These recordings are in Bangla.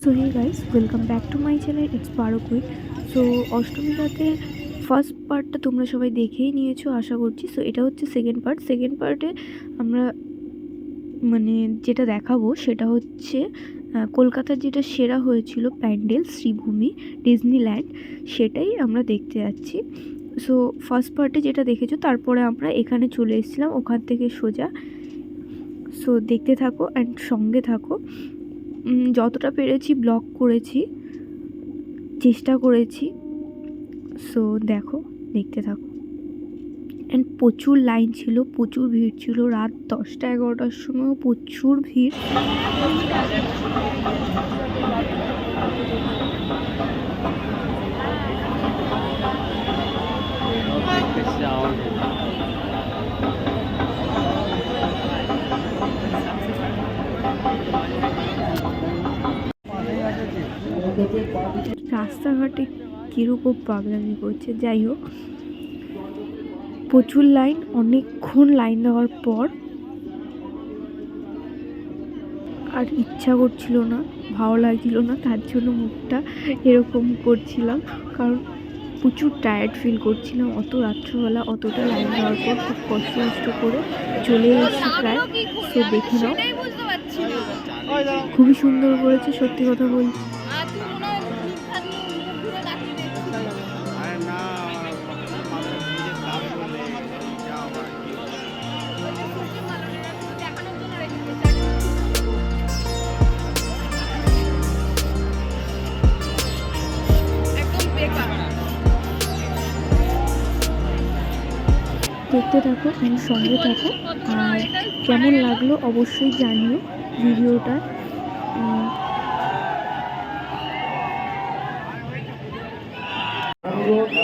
So hey guys, welcome back to my channel, it's Paro queen. So Ashtami রাতের ফার্স্ট পার্টটা তোমরা সবাই দেখেই নিয়েছো আশা করছি। সো এটা হচ্ছে সেকেন্ড পার্টে আমরা যেটা দেখাবো সেটা হচ্ছে কলকাতার যেটা সেরা হয়েছিল প্যান্ডেল শ্রীভূমি ডিজনিল্যান্ড, সেটাই আমরা দেখতে যাচ্ছি। সো ফার্স্ট পার্টে যেটা দেখেছো, তারপরে আমরা এখানে চলে এসেছিলাম ওখান থেকে সোজা। সো দেখতে থাকো অ্যান্ড সঙ্গে থাকো। যতটা পেরেছি ব্লগ করেছি, চেষ্টা করেছি। সো দেখতে থাকো। অ্যান্ড প্রচুর লাইন ছিল, প্রচুর ভিড় ছিল। রাত 10টা-11টার সময়ও প্রচুর ভিড়। রাস্তাঘাটে কীরকম পাগলামি করছে, যাই হোক প্রচুর লাইন। অনেকক্ষণ লাইন দেওয়ার পর আর ইচ্ছা করছিল না, ভালো লাগছিল না, তার জন্য মুখটা এরকম করছিলাম, কারণ প্রচুর টায়ার্ড ফিল করছিলাম। অত রাত্রিবেলা অতটা লাইন দেওয়ার পর খুব কষ্ট করে চলে এসেছি প্রায়। সো দেখে নাও, খুবই সুন্দর করেছে, সত্যি কথা বলছি। দেখতে থাকো এবং সঙ্গে থাকো। আর কেমন লাগলো অবশ্যই জানিও ভিডিওটা।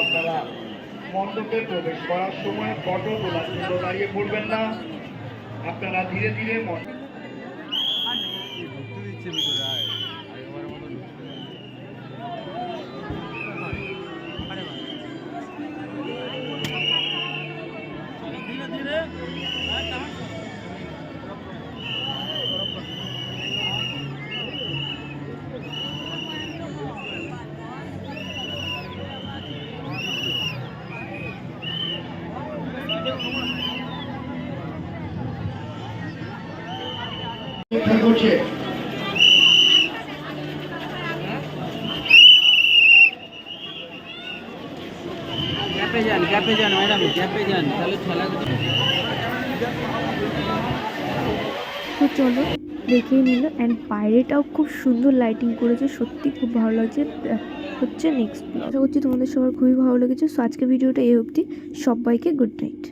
আপনারা মণ্ডপে প্রবেশ করার সময় ফটো তোলার জন্য দাঁড়িয়ে পড়বেন না। আপনারা ধীরে ধীরে করছে। ক্যাপে যান ম্যাডাম, ক্যাপে যান, তাহলে খেলা। তো চলো দেখেই নিল। অ্যান্ড বাইরেটাও খুব সুন্দর লাইটিং করেছে, সত্যি খুব ভালো লাগছে। হচ্ছে নেক্সট ব্লগ। আশা করছি তোমাদের সবার খুবই ভালো লেগেছে। সো আজকে ভিডিওটা এই অবধি। সবাইকে গুড নাইট।